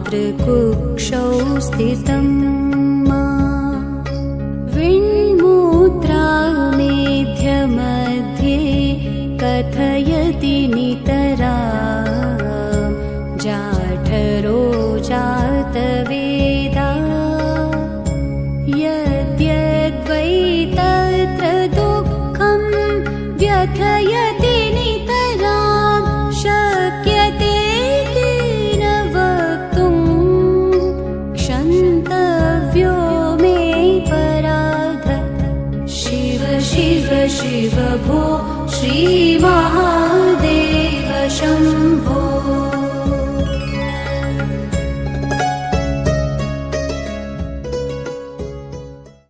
मातृकुक्षौ स्थितं विण्मूत्रामेध्यमध्ये कथयति नितरा जाठरो जातवेदा यद्यद्वै तत्र दुःखं व्यथयति नितरां शक्यते केन वक्तुं क्षन्तव्यो मे पराध शिव शिव शिव भो श्रीमहादेव शम्भो